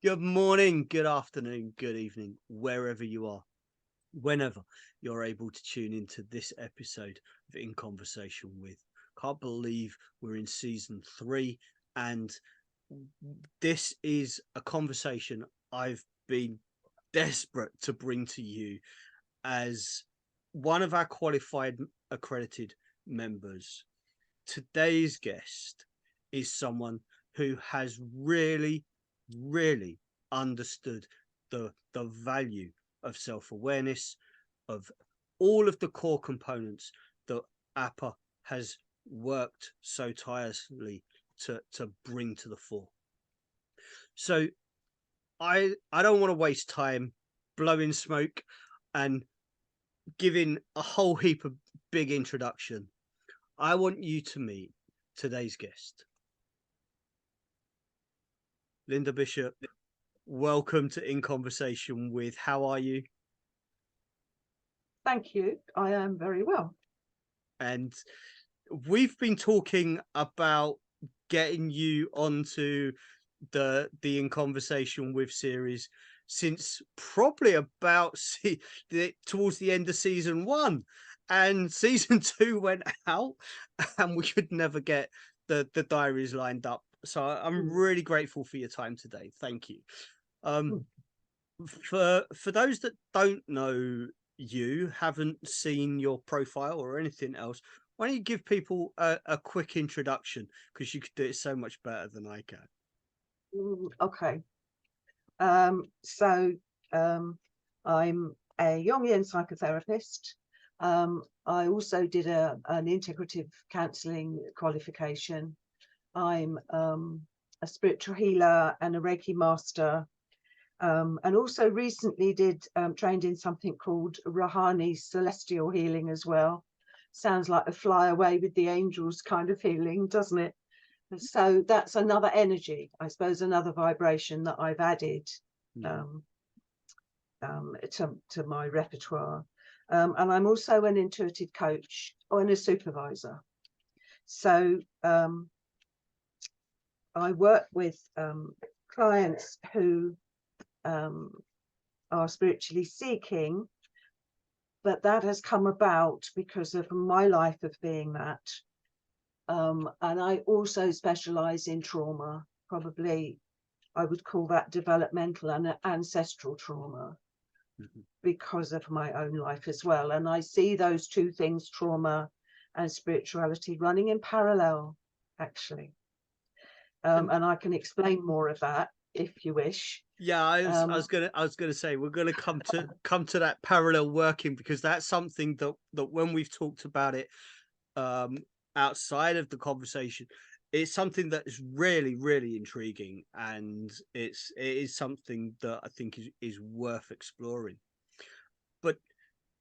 Good morning, good afternoon, good evening, wherever you are, whenever you're able to tune into this episode of In Conversation With. Can't believe we're in season 3, and this is a conversation I've been desperate to bring to you as one of our qualified accredited members. Today's guest is someone who has really understood the value of self-awareness, of all of the core components that APA has worked so tirelessly to bring to the fore. So I don't want to waste time blowing smoke and giving a whole heap of big introduction. I want you to meet today's guest. Linda Bishop, welcome to In Conversation With. How are you? Thank you. I am very well. And we've been talking about getting you onto the In Conversation With series since probably about towards the end of season 1, and season 2 went out and we could never get the diaries lined up. So I'm really grateful for your time today. Thank you. For those that don't know you, haven't seen your profile or anything else, why don't you give people a quick introduction, because you could do it so much better than I can. Okay. So I'm a Jungian psychotherapist. I also did an integrative counselling qualification. I'm a spiritual healer and a Reiki master. And also recently trained in something called Rahani celestial healing as well. Sounds like a fly away with the angels kind of healing, doesn't it? So that's another energy, I suppose, another vibration that I've added to my repertoire. And I'm also an intuitive coach and a supervisor. So I work with clients who are spiritually seeking, but that has come about because of my life of being that. And I also specialize in trauma. Probably I would call that developmental and ancestral trauma because of my own life as well. And I see those two things, trauma and spirituality, running in parallel, actually. And I can explain more of that if you wish. Yeah, I was gonna say we're gonna come to that parallel working, because that's something that when we've talked about it outside of the conversation, it's something that is really intriguing, and it is something that I think is worth exploring. But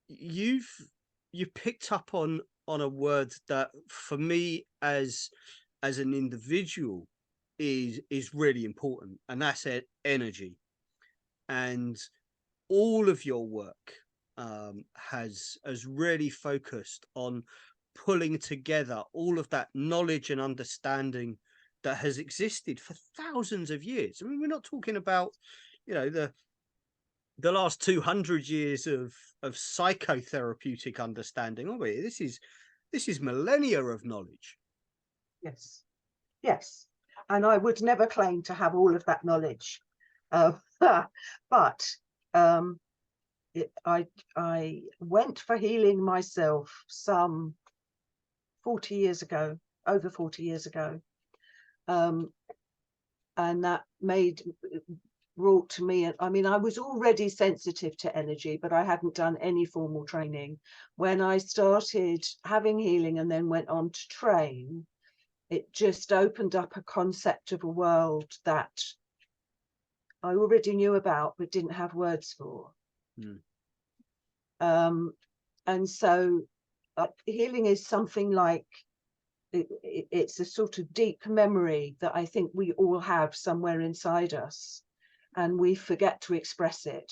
you picked up on a word that for me as an individual is really important, and that's energy. And all of your work has really focused on pulling together all of that knowledge and understanding that has existed for thousands of years. I mean, we're not talking about, the last 200 years of psychotherapeutic understanding, are we? This is millennia of knowledge. Yes. And I would never claim to have all of that knowledge. But I went for healing myself some 40 years ago, over 40 years ago. And that brought to me, I mean, I was already sensitive to energy, but I hadn't done any formal training. When I started having healing and then went on to train, it just opened up a concept of a world that I already knew about, but didn't have words for. And so healing is something like, it's a sort of deep memory that I think we all have somewhere inside us, and we forget to express it.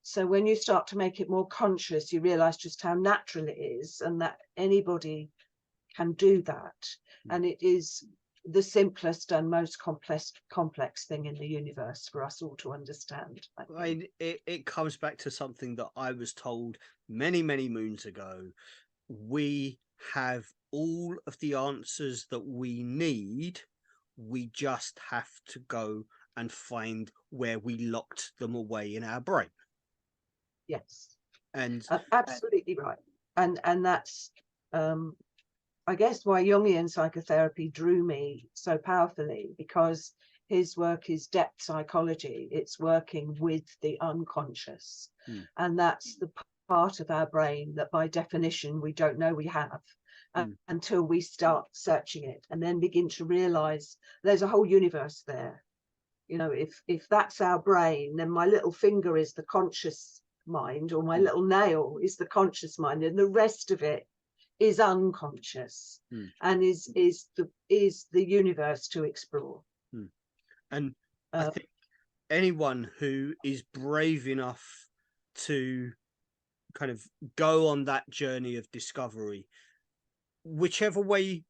So when you start to make it more conscious, you realize just how natural it is, and that anybody can do that. And it is the simplest and most complex thing in the universe for us all to understand. It comes back to something that I was told many, many moons ago. We have all of the answers that we need. We just have to go and find where we locked them away in our brain. Yes, And absolutely right. And that's I guess why Jungian psychotherapy drew me so powerfully, because his work is depth psychology. It's working with the unconscious, and that's the part of our brain that by definition we don't know we have until we start searching it, and then begin to realize there's a whole universe there. You know, if that's our brain, then my little finger is the conscious mind, or my little nail is the conscious mind, and the rest of it is unconscious and is the universe to explore. And I think anyone who is brave enough to kind of go on that journey of discovery, whichever way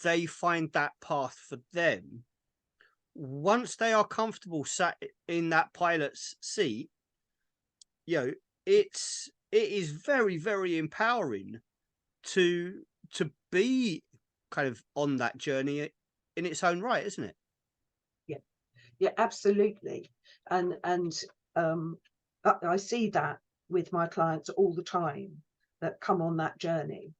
they find that path for them, once they are comfortable sat in that pilot's seat, you know, it is very, very empowering to be kind of on that journey in its own right, isn't it? Yeah, absolutely. And I see that with my clients all the time that come on that journey.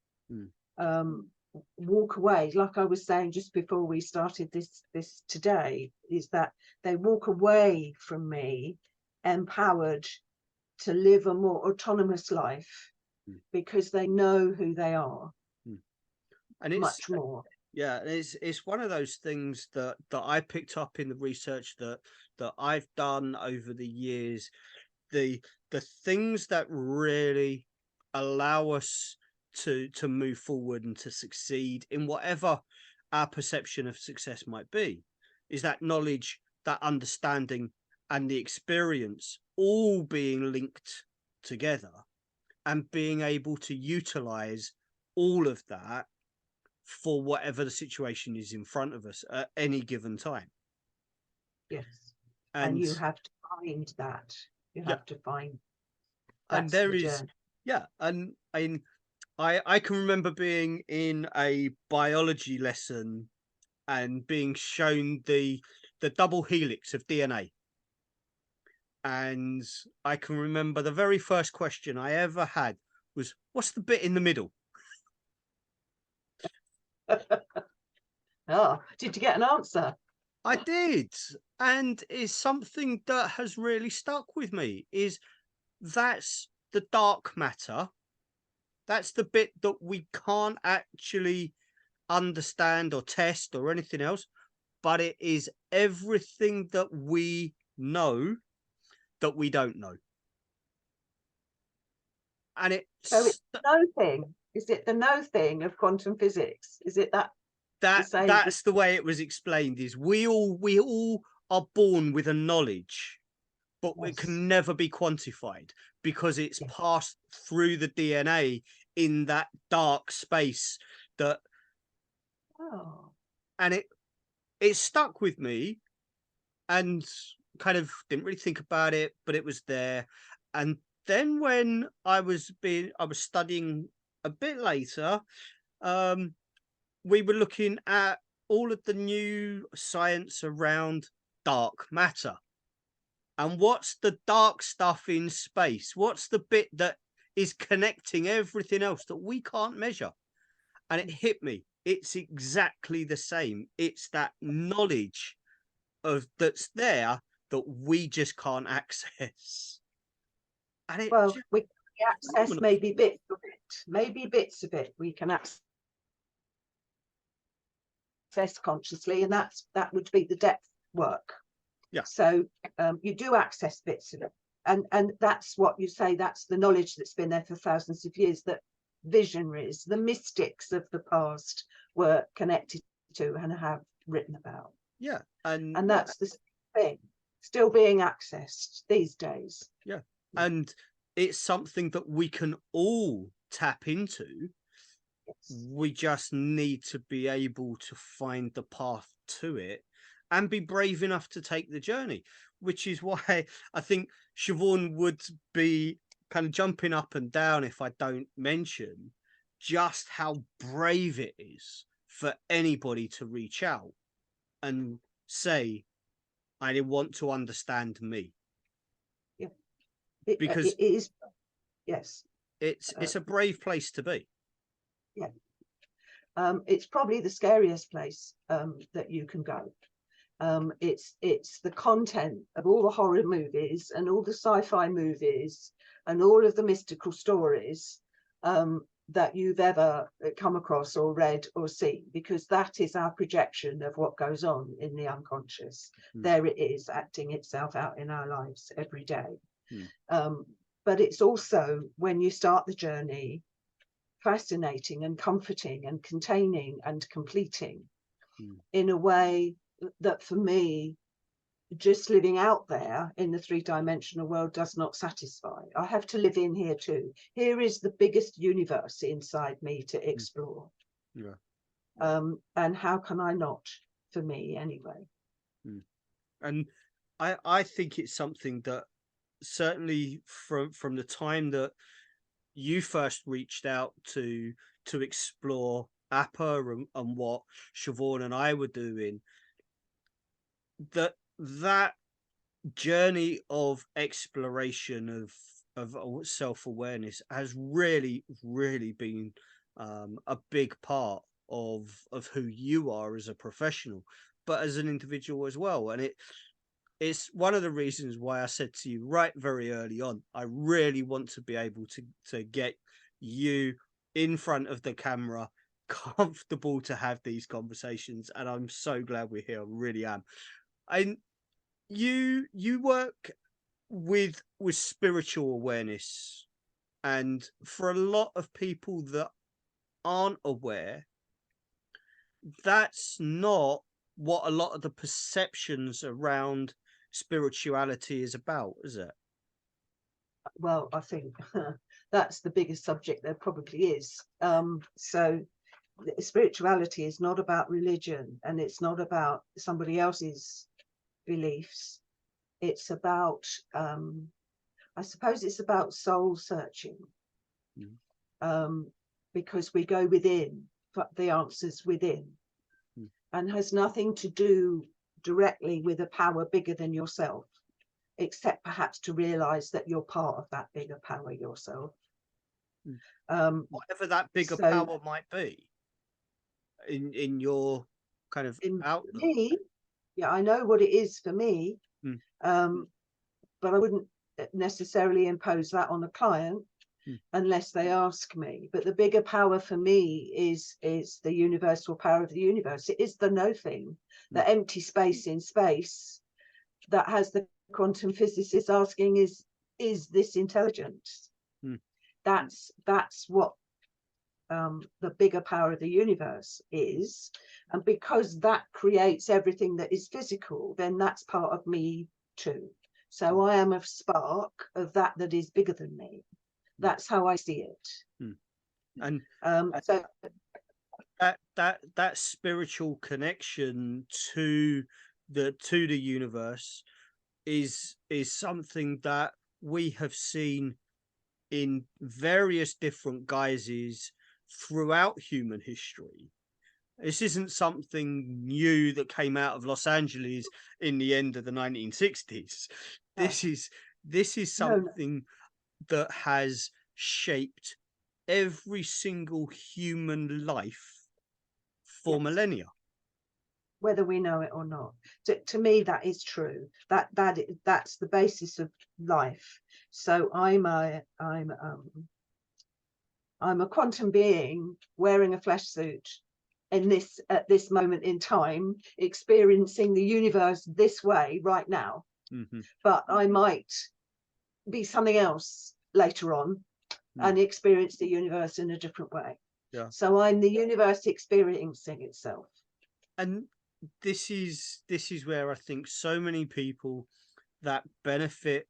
Walk away, like I was saying just before we started this today, is that they walk away from me empowered to live a more autonomous life because they know who they are, and it's much more. Yeah, it's one of those things that I picked up in the research that I've done over the years. The things that really allow us to move forward and to succeed in whatever our perception of success might be is that knowledge, that understanding, and the experience all being linked together, and being able to utilize all of that for whatever the situation is in front of us at any given time. Yes. And you have to find that. You have to find. And there is, and I can remember being in a biology lesson and being shown the double helix of DNA. And I can remember the very first question I ever had was, what's the bit in the middle? Oh, did you get an answer? I did. And it's something that has really stuck with me, is that's the dark matter. That's the bit that we can't actually understand or test or anything else, but it is everything that we know that we don't know. And so it's the no thing. Is it the no thing of quantum physics? Is it that's the way it was explained, is we all are born with a knowledge, but it can never be quantified because it's passed through the DNA in that dark space that and it stuck with me, and kind of didn't really think about it, but it was there. And then when I was studying a bit later, we were looking at all of the new science around dark matter. And what's the dark stuff in space? What's the bit that is connecting everything else that we can't measure? And it hit me. It's exactly the same. It's that knowledge that's there that we just can't access. And we access maybe bits of it. We can access consciously, and that would be the depth work. Yeah. So you do access bits of it, and that's what you say. That's the knowledge that's been there for thousands of years, that visionaries, the mystics of the past, were connected to and have written about. Yeah, and that's the thing still being accessed these days. Yeah, and it's something that we can all tap into. We just need to be able to find the path to it and be brave enough to take the journey, which is why I think Siobhan would be kind of jumping up and down if I don't mention just how brave it is for anybody to reach out and say, I want to understand me. Yeah. Because it is, yes. It's a brave place to be. Yeah. It's probably the scariest place that you can go. It's the content of all the horror movies and all the sci-fi movies and all of the mystical stories that you've ever come across or read or seen, because that is our projection of what goes on in the unconscious. There it is, acting itself out in our lives every day. But it's also, when you start the journey, fascinating and comforting and containing and completing in a way that, for me, just living out there in the three-dimensional world does not satisfy. I have to live in here too. Here is the biggest universe inside me to explore. And how can I not, for me anyway? And I think it's something that certainly from the time that you first reached out to explore APA and what Siobhan and I were doing, that journey of exploration of self-awareness has really been a big part of who you are as a professional, but as an individual as well. And it's one of the reasons why I said to you right very early on, I really want to be able to get you in front of the camera, comfortable to have these conversations. And I'm so glad we're here. I really am. And you work with spiritual awareness, and for a lot of people that aren't aware, that's not what a lot of the perceptions around spirituality is about, is it? Well, I think that's the biggest subject there probably is. So spirituality is not about religion, and it's not about somebody else's beliefs. It's about, I suppose it's about soul searching, because we go within, the answers within, and has nothing to do directly with a power bigger than yourself, except perhaps to realize that you're part of that bigger power yourself. Whatever that bigger power might be in your kind of outlook. Me, yeah, I know what it is for me, but I wouldn't necessarily impose that on a client unless they ask me. But the bigger power for me is the universal power of the universe. It is the no thing, the empty space in space that has the quantum physicists asking, is this intelligence? That's what the bigger power of the universe is. And because that creates everything that is physical, then that's part of me too. So I am a spark of that is bigger than me. That's how I see it. And so that spiritual connection to the universe is something that we have seen in various different guises throughout human history. This isn't something new that came out of Los Angeles in the end of the 1960s. This is something that has shaped every single human life for millennia, whether we know it or not. To me, that is true. That's the basis of life. So I'm a quantum being wearing a flesh suit at this moment in time, experiencing the universe this way right now. But I might be something else later on and experience the universe in a different way. So I'm the universe experiencing itself. And this is where I think so many people that benefit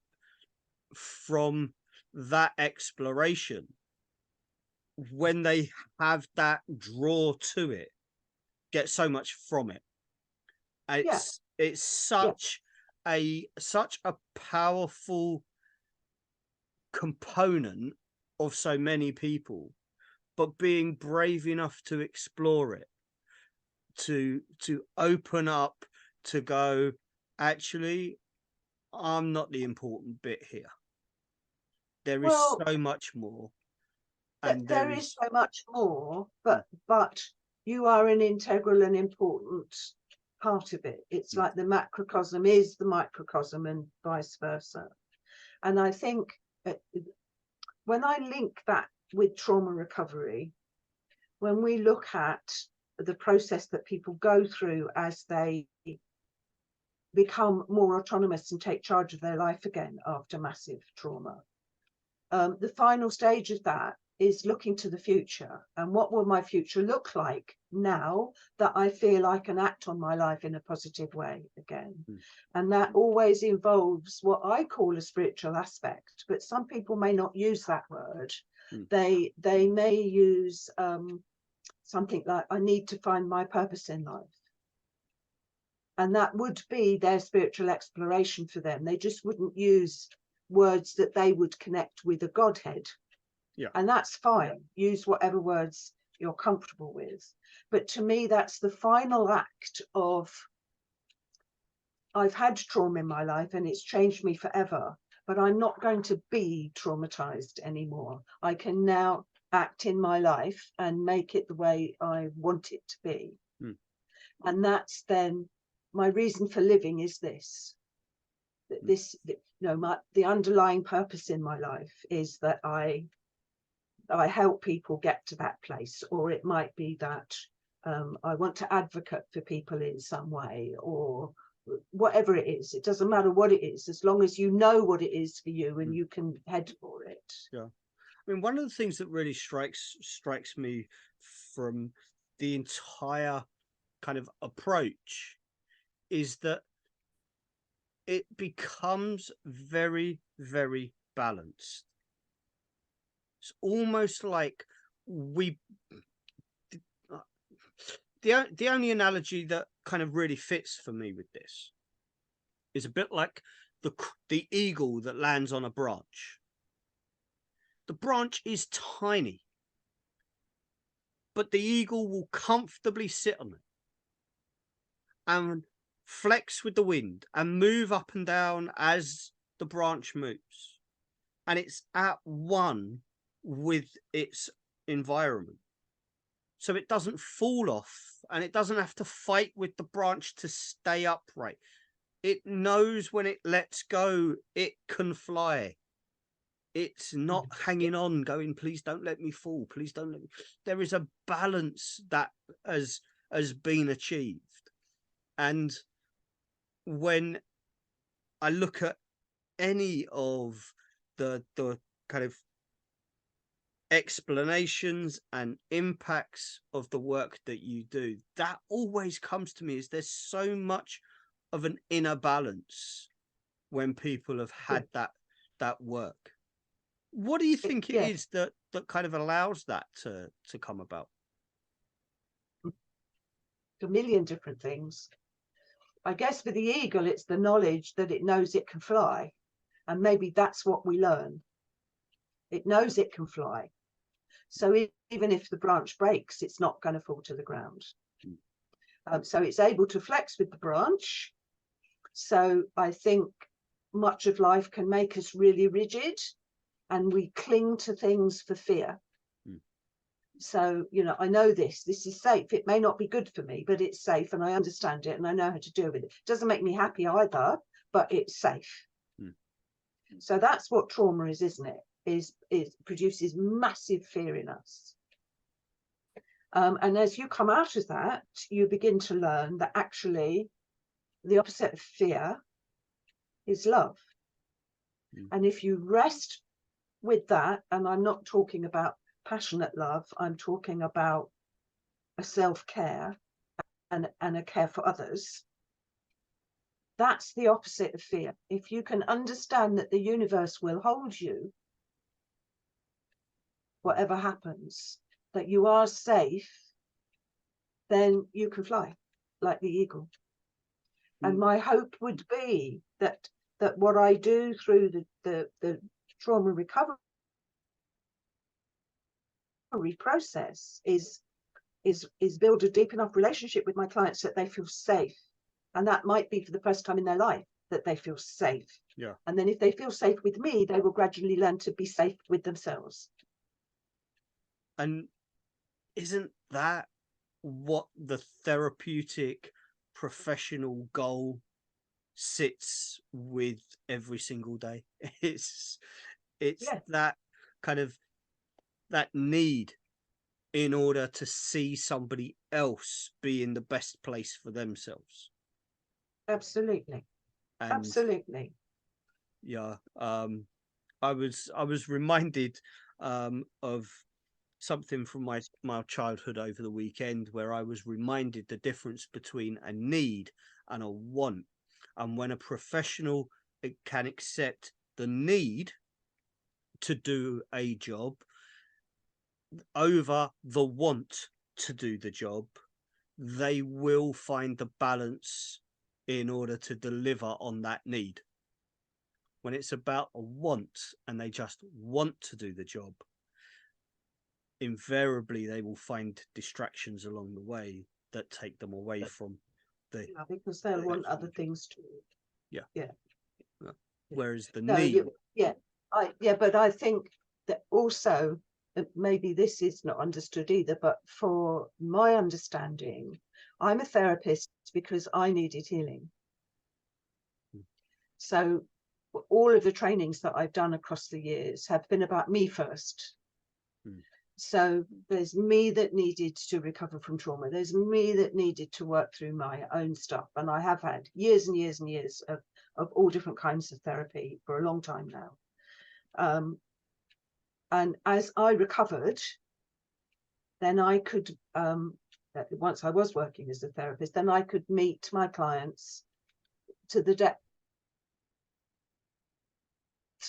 from that exploration when they have that draw to it, get so much from it. And it's such a powerful component of so many people, but being brave enough to explore it, to open up, to go, actually, I'm not the important bit here. There is so much more. And there is so much more, but you are an integral and important part of it. It's like the macrocosm is the microcosm and vice versa. And I think when I link that with trauma recovery, when we look at the process that people go through as they become more autonomous and take charge of their life again after massive trauma, the final stage of that is looking to the future. And what will my future look like now that I feel I can act on my life in a positive way again? And that always involves what I call a spiritual aspect, but some people may not use that word. They may use something like, I need to find my purpose in life. And that would be their spiritual exploration for them. They just wouldn't use words that they would connect with a Godhead. And that's fine. Use whatever words you're comfortable with. But to me, that's the final act of, I've had trauma in my life and it's changed me forever, but I'm not going to be traumatized anymore. I can now act in my life and make it the way I want it to be. And that's then my reason for living is this. The underlying purpose in my life is that I help people get to that place, or it might be that I want to advocate for people in some way, or whatever it is. It doesn't matter what it is, as long as you know what it is for you and you can head for it. I mean, one of the things that really strikes me from the entire kind of approach is that it becomes very, very balanced. It's almost like the only analogy that kind of really fits for me with this is a bit like the eagle that lands on a branch. The branch is tiny, but the eagle will comfortably sit on it and flex with the wind and move up and down as the branch moves. And it's at one with its environment. So it doesn't fall off and it doesn't have to fight with the branch to stay upright. It knows when it lets go, it can fly. It's not hanging on, going, please don't let me fall. Please don't let me. There is a balance that has been achieved. And when I look at any of the kind of explanations and impacts of the work that you do, that always comes to me is there's so much of an inner balance when people have had that work. What do you think it is that kind of allows that to come about? A million different things. I guess for the eagle, it's the knowledge that it knows it can fly. And maybe that's what we learn. It knows it can fly. So even if the branch breaks, it's not going to fall to the ground. So it's able to flex with the branch. So I think much of life can make us really rigid and we cling to things for fear. So, I know this is safe. It may not be good for me, but it's safe and I understand it and I know how to deal with it. It doesn't make me happy either, but it's safe. So that's what trauma is, isn't it? It produces massive fear in us. And as you come out of that, you begin to learn that actually the opposite of fear is love. And if you rest with that, and I'm not talking about passionate love, I'm talking about a self-care and a care for others, that's the opposite of fear. If you can understand that the universe will hold you whatever happens, that you are safe, then you can fly like the eagle. And my hope would be that what I do through the trauma recovery process is build a deep enough relationship with my clients that they feel safe. And that might be for the first time in their life that they feel safe. Yeah. And then if they feel safe with me, they will gradually learn to be safe with themselves. And isn't that what the therapeutic professional goal sits with every single day? It's Yeah. that kind of that need in order to see somebody else be in the best place for themselves. Absolutely. And absolutely. yeah, I was reminded of something from my childhood over the weekend, where I was reminded the difference between a need and a want. And when a professional can accept the need to do a job over the want to do the job, they will find the balance in order to deliver on that need. When it's about a want and they just want to do the job, invariably they will find distractions along the way that take them away from the because they'll want other things too. Yeah. Yeah. Whereas the No, need but I think that also maybe this is not understood either, but for my understanding, I'm a therapist because I needed healing. So all of the trainings that I've done across the years have been about me first. So there's me that needed to recover from trauma. There's me that needed to work through my own stuff. And I have had years and years and years of all different kinds of therapy for a long time now. And as I recovered, then I could, once I was working as a therapist, then I could meet my clients to the depth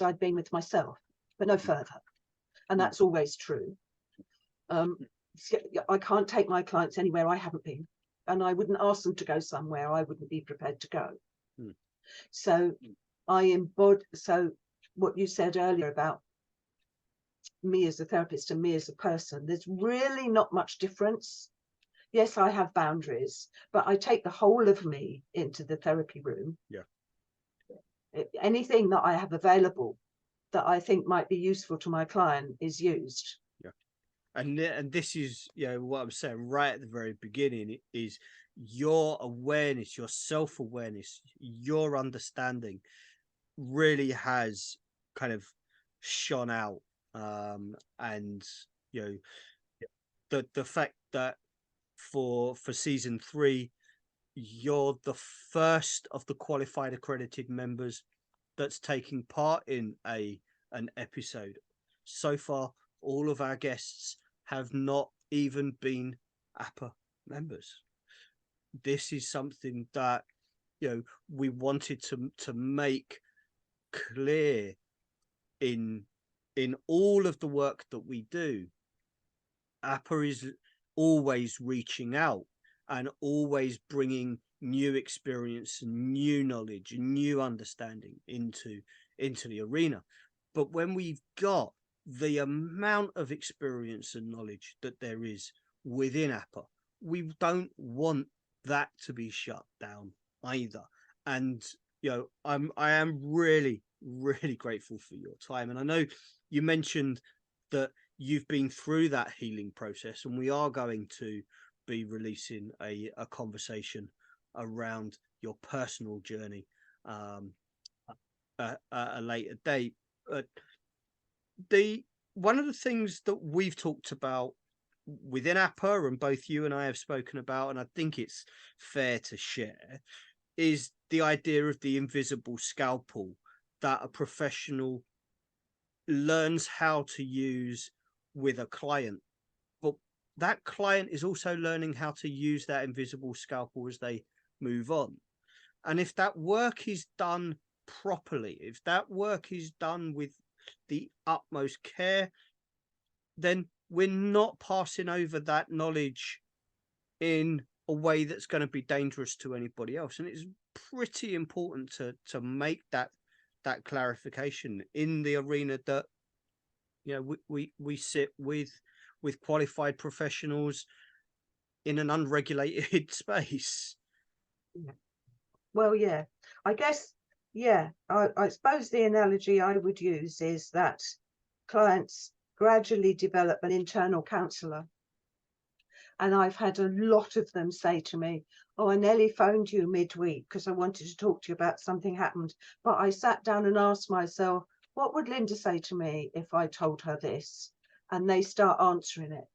I'd been with myself, but no further. And that's always true. I can't take my clients anywhere I haven't been, and I wouldn't ask them to go somewhere I wouldn't be prepared to go. So I embody, so what you said earlier about me as a therapist and me as a person, there's really not much difference. Yes, I have boundaries, but I take the whole of me into the therapy room. Anything that I have available that I think might be useful to my client is used. And this is, what I'm saying right at the very beginning is your awareness, your self-awareness, your understanding really has kind of shone out. And the fact that for season 3, you're the first of the qualified accredited members that's taking part in an episode. So far, all of our guests have not even been APA members. This is something that we wanted to make clear in all of the work that we do. APA is always reaching out and always bringing new experience and new knowledge and new understanding into the arena. But when we've got the amount of experience and knowledge that there is within APA, we don't want that to be shut down either. And I am really, really grateful for your time. And I know you mentioned that you've been through that healing process, and we are going to be releasing a conversation around your personal journey at a later date. One of the things that we've talked about within APA, and both you and I have spoken about, and I think it's fair to share, is the idea of the invisible scalpel that a professional learns how to use with a client, but that client is also learning how to use that invisible scalpel as they move on. And if that work is done properly, if that work is done with the utmost care then we're not passing over that knowledge in a way that's going to be dangerous to anybody else. And it's pretty important to make that clarification in the arena that, you know, we sit with qualified professionals in an unregulated space. Well, yeah, I guess, yeah, I suppose the analogy I would use is that clients gradually develop an internal counsellor. And I've had a lot of them say to me, oh, I nearly phoned you midweek because I wanted to talk to you about something happened. But I sat down and asked myself, what would Linda say to me if I told her this? And they start answering it.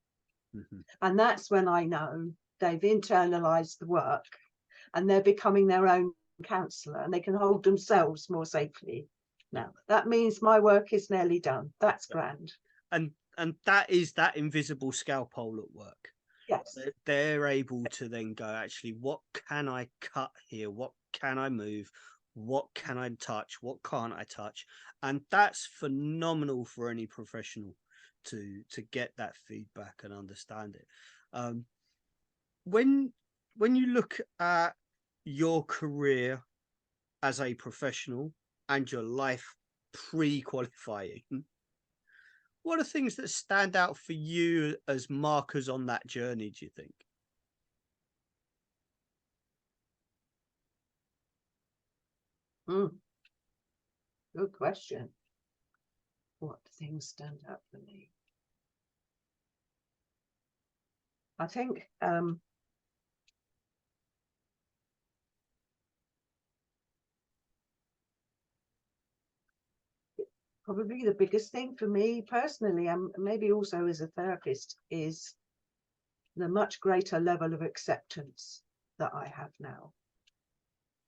Mm-hmm. And that's when I know they've internalized the work and they're becoming their own counsellor, and they can hold themselves more safely. Now, that means my work is nearly done. That's grand. And that is that invisible scalpel at work. Yes. They're able to then go, actually, what can I cut here? What can I move? What can I touch? What can't I touch? And that's phenomenal for any professional to get that feedback and understand it. When you look at your career as a professional and your life pre-qualifying, what are things that stand out for you as markers on that journey, do you think? Good question. What things stand out for me? I think probably the biggest thing for me personally, and maybe also as a therapist, is the much greater level of acceptance that I have now.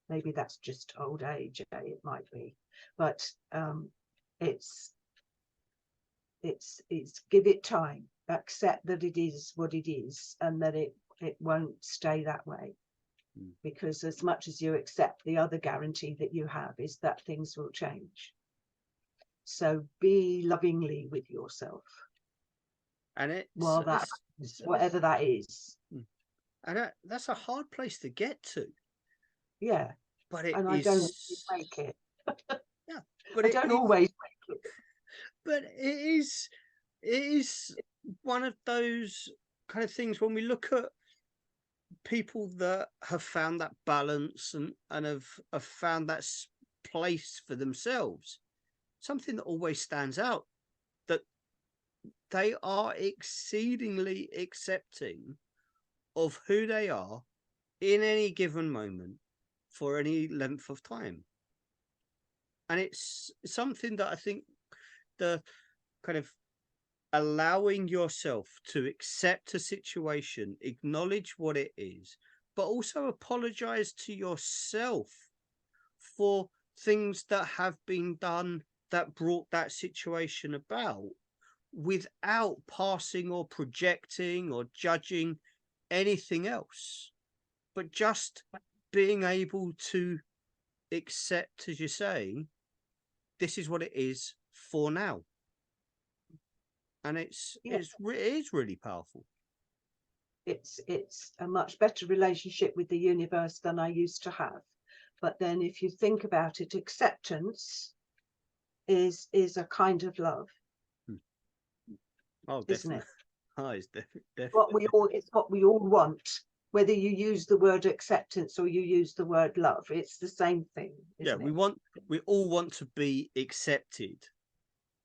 Maybe that's just old age, it might be, but it's give it time, accept that it is what it is, and that it won't stay that way. Because as much as you accept, the other guarantee that you have is that things will change. So be lovingly with yourself, and it's whatever that is. And that's a hard place to get to. Yeah, but I don't make it. Yeah, but I don't always make it. But it is one of those kind of things when we look at people that have found that balance and have found that place for themselves. Something that always stands out, that they are exceedingly accepting of who they are in any given moment for any length of time. And it's something that I think the kind of allowing yourself to accept a situation, acknowledge what it is, but also apologize to yourself for things that have been done that brought that situation about, without passing or projecting or judging anything else, but just being able to accept, as you say, this is what it is for now. And it is really powerful. It's a much better relationship with the universe than I used to have. But then if you think about it, acceptance is a kind of love. Oh, definitely. Isn't it? Oh, it's definitely. It's what we all want. Whether you use the word acceptance or you use the word love, it's the same thing. Isn't it? We all want to be accepted.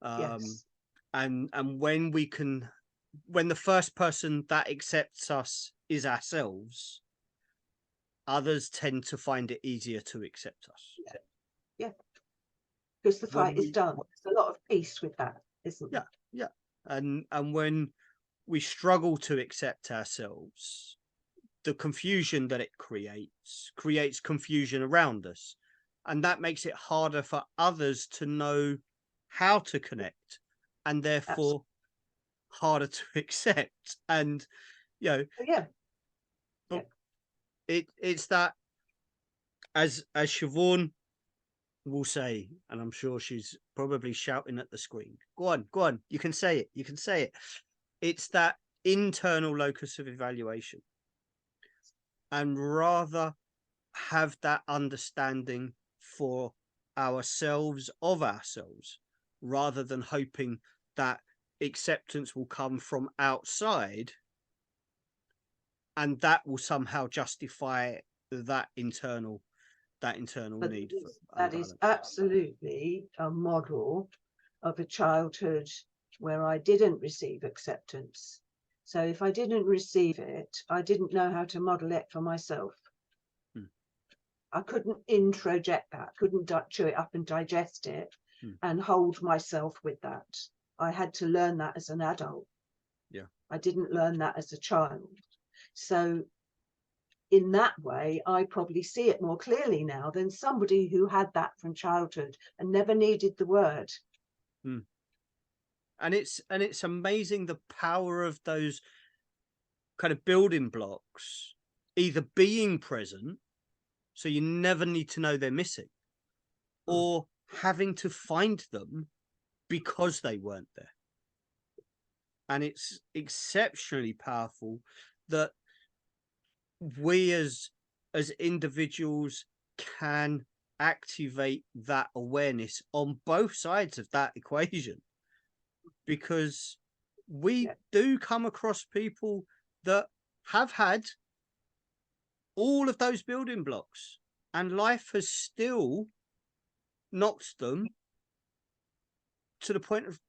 Yes. And when the first person that accepts us is ourselves, others tend to find it easier to accept us. Yeah. Because the fight is done. There's a lot of peace with that, isn't there? Yeah. And when we struggle to accept ourselves, the confusion that it creates confusion around us. And that makes it harder for others to know how to connect, and therefore harder to accept. And but it's that, as Siobhan will say, and I'm sure she's probably shouting at the screen, go on, you can say it, you can say it. It's that internal locus of evaluation. And rather have that understanding for ourselves of ourselves, rather than hoping that acceptance will come from outside and that will somehow justify that internal But need for that is balance. absolutely a model of a childhood where I didn't receive acceptance. So if I didn't receive it, I didn't know how to model it for myself. I couldn't introject that, couldn't chew it up and digest it and hold myself with that. I had to learn that as an adult. Yeah. I didn't learn that as a child. So in that way, I probably see it more clearly now than somebody who had that from childhood and never needed the word. And it's amazing the power of those kind of building blocks either being present, so you never need to know they're missing, or having to find them because they weren't there. And it's exceptionally powerful that we as individuals can activate that awareness on both sides of that equation, because we do come across people that have had all of those building blocks and life has still knocked them to the point of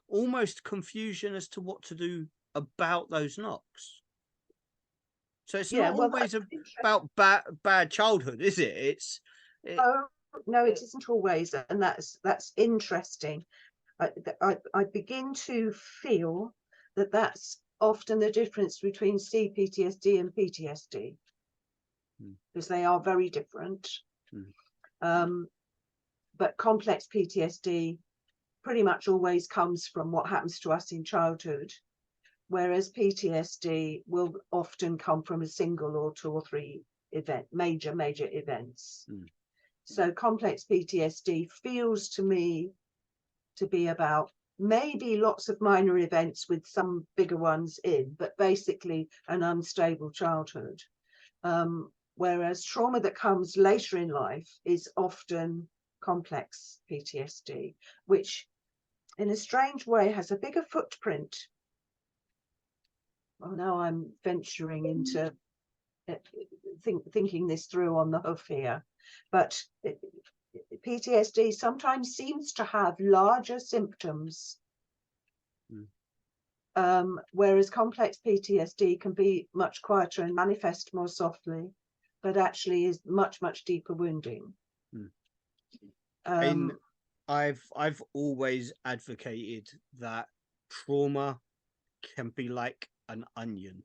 almost confusion as to what to do about those knocks. So it's not always about bad childhood, is it? No, it isn't always, and that's interesting. I begin to feel that that's often the difference between CPTSD and PTSD, because they are very different. But complex PTSD pretty much always comes from what happens to us in childhood, whereas PTSD will often come from a single or two or three major events. So complex PTSD feels to me to be about maybe lots of minor events with some bigger ones in, but basically an unstable childhood. Whereas trauma that comes later in life is often complex PTSD, which in a strange way has a bigger footprint. Well, now I'm venturing into thinking this through on the hoof here, but PTSD sometimes seems to have larger symptoms, whereas complex PTSD can be much quieter and manifest more softly, but actually is much deeper wounding. I've always advocated that trauma can be like an onion.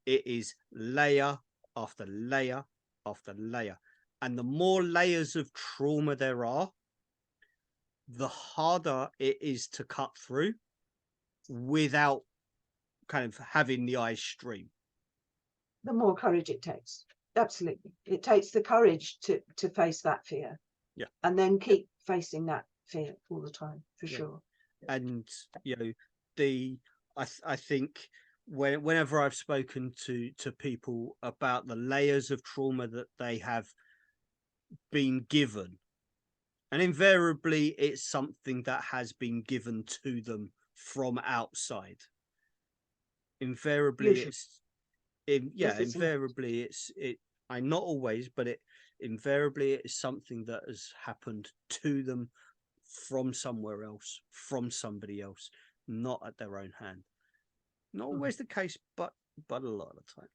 It is layer after layer after layer. And the more layers of trauma there are, the harder it is to cut through without kind of having the eyes stream. The more courage it takes. Absolutely. It takes the courage to face that fear. Yeah. And then keep facing that fear all the time, for sure. And, you know, I think whenever I've spoken to people about the layers of trauma that they have been given, and invariably it's something that has been given to them from outside. Invariably invariably it's not always, but invariably it is something that has happened to them from somewhere else, from somebody else, not at their own hand. Not always the case, but a lot of the time.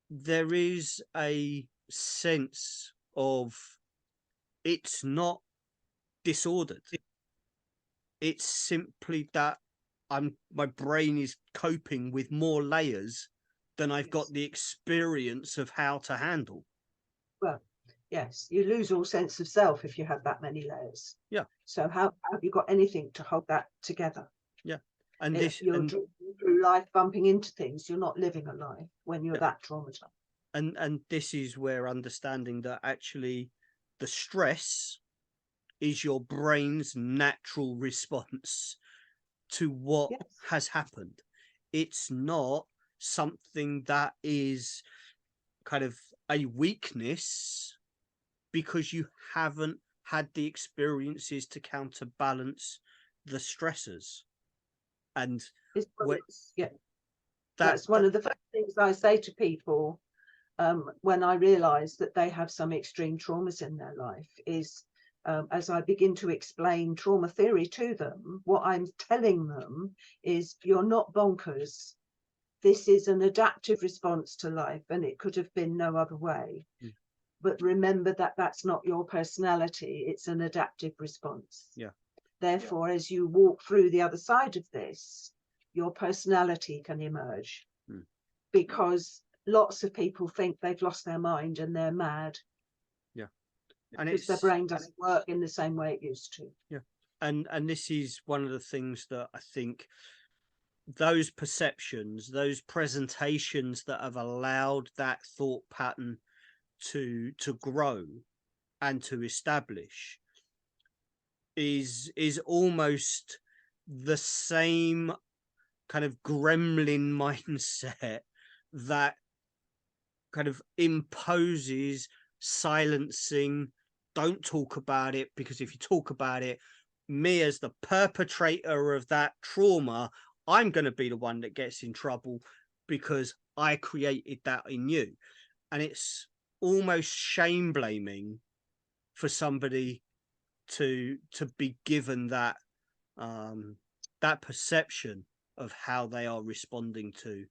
There is a sense of it's not disordered. It's simply that my brain is coping with more layers than I've got the experience of how to handle. Well, yes, you lose all sense of self if you have that many layers. Yeah. So how have you got anything to hold that together? Yeah. And you're through life bumping into things, you're not living a life when you're that traumatized. and this is where understanding that actually the stress is your brain's natural response to what Yes. has happened. It's not something that is kind of a weakness because you haven't had the experiences to counterbalance the stressors. And Yeah, that, that's one of the first things I say to people when I realise that they have some extreme traumas in their life is, as I begin to explain trauma theory to them, what I'm telling them is, you're not bonkers. This is an adaptive response to life, and it could have been no other way. Mm. But remember that that's not your personality. It's an adaptive response. Yeah. Therefore, as you walk through the other side of this, your personality can emerge. Mm. Because lots of people think they've lost their mind and they're mad. Yeah. And because their brain doesn't work in the same way it used to. Yeah. And this is one of the things that I think those perceptions, those presentations that have allowed that thought pattern to grow and to establish is almost the same kind of gremlin mindset that kind of imposes silencing. Don't talk about it, because if you talk about it, me as the perpetrator of that trauma, I'm going to be the one that gets in trouble because I created that in you. And it's almost shame blaming for somebody to be given that that perception of how they are responding to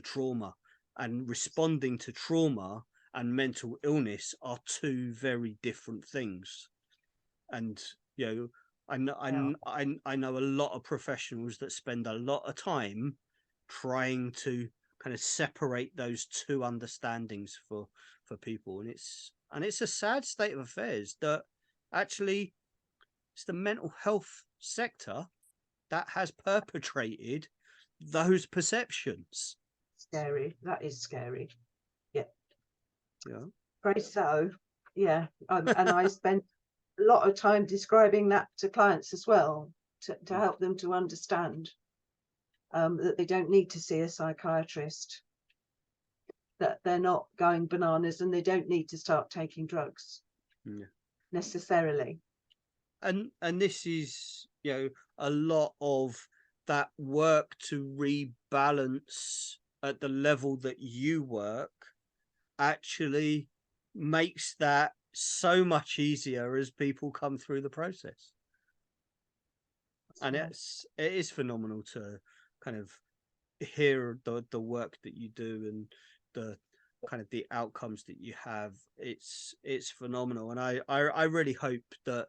trauma. And responding to trauma and mental illness are two very different things. And you know, I know a lot of professionals that spend a lot of time trying to kind of separate those two understandings for people, and it's a sad state of affairs that actually it's the mental health sector that has perpetrated those perceptions. Scary. That is scary. Yeah. Yeah. Very so. Yeah. And I spent a lot of time describing that to clients as well, to help them to understand that they don't need to see a psychiatrist, that they're not going bananas, and they don't need to start taking drugs necessarily. And this is, you know, a lot of that work to rebalance at the level that you work actually makes that so much easier as people come through the process. And it is phenomenal to kind of hear the work that you do and the kind of the outcomes that you have. It's phenomenal, and I really hope that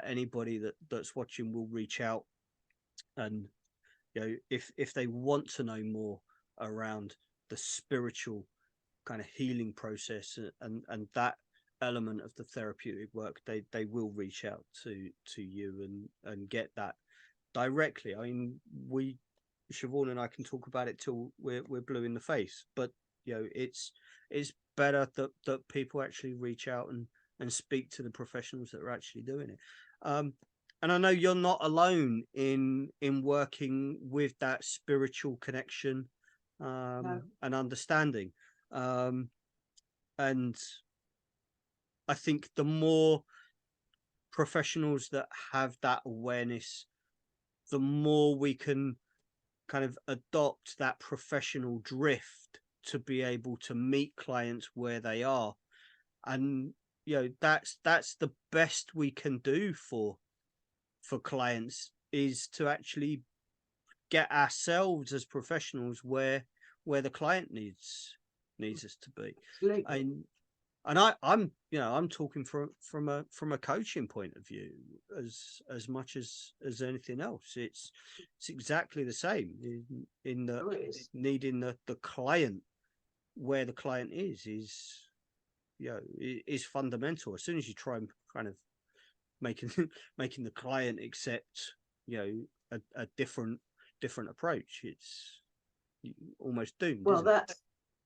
anybody that's watching will reach out, and you know, if they want to know more around the spiritual kind of healing process and that element of the therapeutic work, they will reach out to you and get that directly. I mean, Siobhan and I can talk about it till we're blue in the face, but you know, it's better that people actually reach out and speak to the professionals that are actually doing it. And I know you're not alone in working with that spiritual connection No. and understanding. And I think the more professionals that have that awareness, the more we can kind of adopt that professional drift to be able to meet clients where they are. And you know, that's the best we can do for clients, is to actually get ourselves as professionals where the client needs us to be. Absolutely. And I'm you know, I'm talking from a coaching point of view as much as anything else. It's exactly the same in the needing the client where the client is you know, is fundamental. As soon as you try and kind of making the client accept, you know, a different approach, it's almost doomed. Well,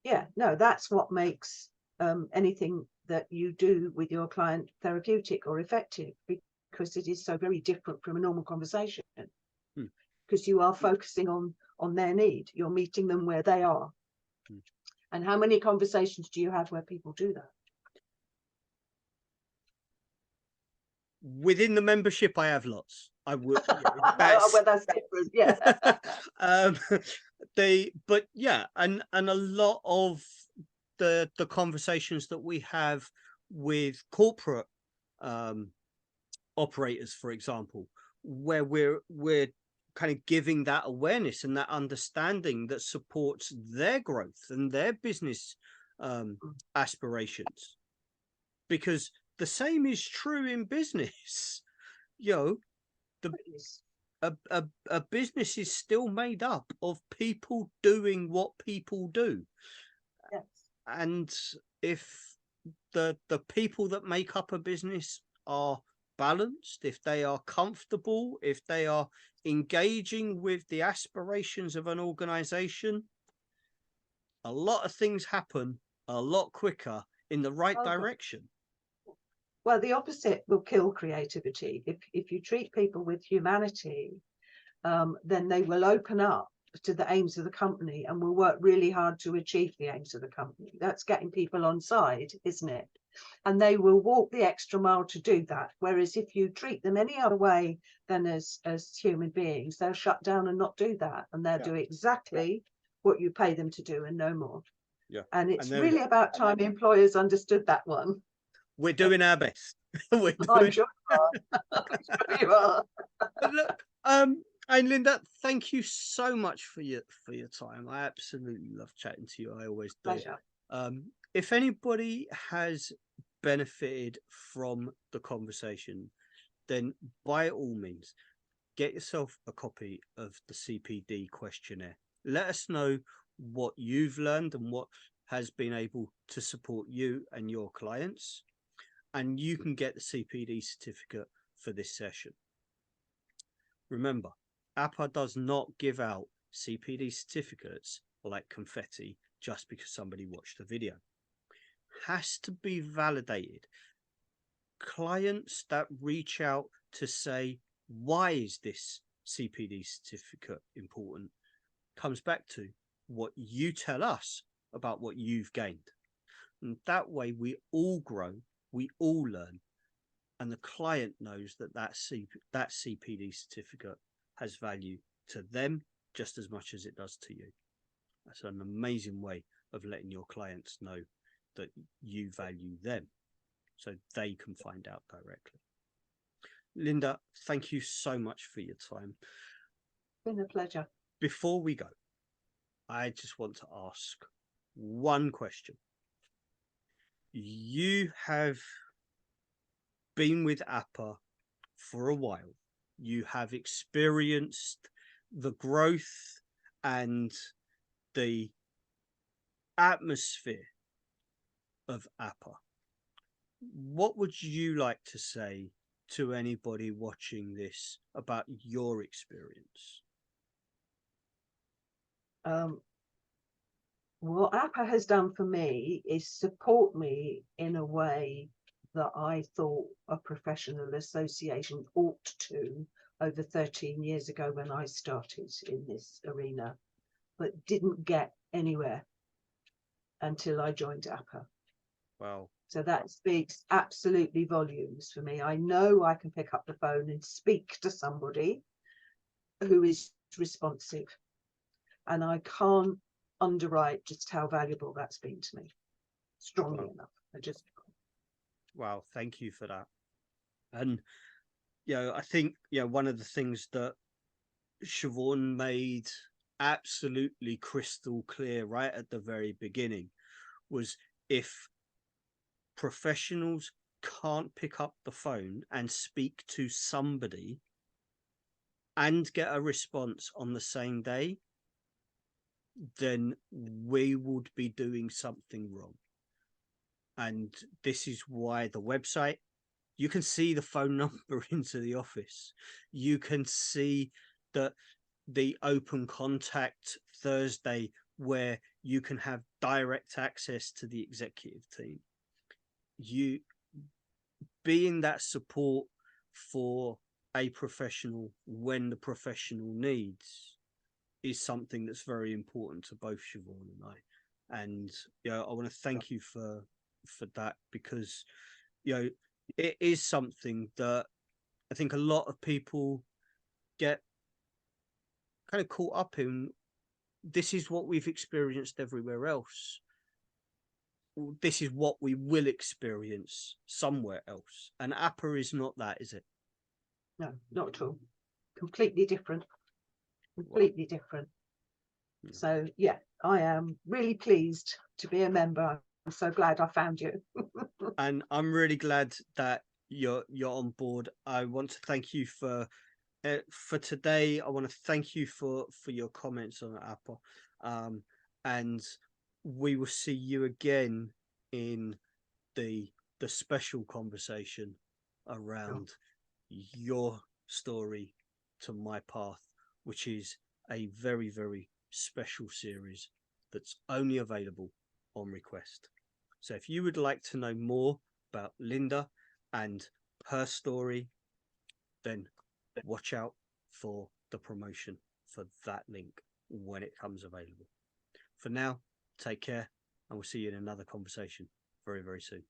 Yeah, no, that's what makes anything that you do with your client therapeutic or effective, because it is so very different from a normal conversation. Because you are focusing on their need, you're meeting them where they are. And how many conversations do you have where people do that? Within the membership, I have lots. I would. Well, that's different. Yeah. But yeah, and a lot of the conversations that we have with corporate operators, for example, where we're kind of giving that awareness and that understanding that supports their growth and their business aspirations, because the same is true in business. A business is still made up of people doing what people do. Yes. And if the people that make up a business are balanced, if they are comfortable, if they are engaging with the aspirations of an organization, a lot of things happen a lot quicker in the right direction. Well, the opposite will kill creativity. If you treat people with humanity, then they will open up to the aims of the company and will work really hard to achieve the aims of the company. That's getting people on side, isn't it? And they will walk the extra mile to do that. Whereas if you treat them any other way than as human beings, they'll shut down and not do that. And they'll do exactly what you pay them to do and no more. Yeah. And it's really about time employers understood that one. We're doing our best. I'm sure you are. I'm sure you are. But look, and Linda, thank you so much for your time. I absolutely love chatting to you. I always do. Pleasure. If anybody has benefited from the conversation, then by all means, get yourself a copy of the CPD questionnaire. Let us know what you've learned and what has been able to support you and your clients. And you can get the CPD certificate for this session. Remember, APA does not give out CPD certificates like confetti just because somebody watched a video. Has to be validated. Clients that reach out to say, why is this CPD certificate important, comes back to what you tell us about what you've gained. And that way we all grow, we all learn, and the client knows that that CPD certificate has value to them just as much as it does to you. That's an amazing way of letting your clients know that you value them, so they can find out directly. Linda, thank you so much for your time. It's been a pleasure. Before we go, I just want to ask one question. You have been with APA for a while. You have experienced the growth and the atmosphere of APA. What would you like to say to anybody watching this about your experience? What APA has done for me is support me in a way that I thought a professional association ought to over 13 years ago when I started in this arena, but didn't get anywhere until I joined APA. Wow. So that speaks absolutely volumes for me. I know I can pick up the phone and speak to somebody who is responsive, and I can't underwrite just how valuable that's been to me strongly enough. Wow, thank you for that. And I think one of the things that Siobhan made absolutely crystal clear right at the very beginning was, if professionals can't pick up the phone and speak to somebody and get a response on the same day, then we would be doing something wrong. And this is why the website, you can see the phone number into the office. You can see that the open contact Thursday, where you can have direct access to the executive team. You being that support for a professional when the professional needs is something that's very important to both Siobhan and I. And I want to thank you for that, because it is something that I think a lot of people get kind of caught up in. This is what we've experienced everywhere else. This is what we will experience somewhere else. And APA is not that, is it? No, not at all. Completely different. Completely different. Yeah. So yeah, I am really pleased to be a member. I'm so glad I found you. And I'm really glad that you're on board. I want to thank you for today. I want to thank you for your comments on Apple, and we will see you again in the special conversation around your story to my path, which is a very, very special series that's only available on request. So if you would like to know more about Linda and her story, then watch out for the promotion for that link when it comes available. For now, take care, and we'll see you in another conversation very, very soon.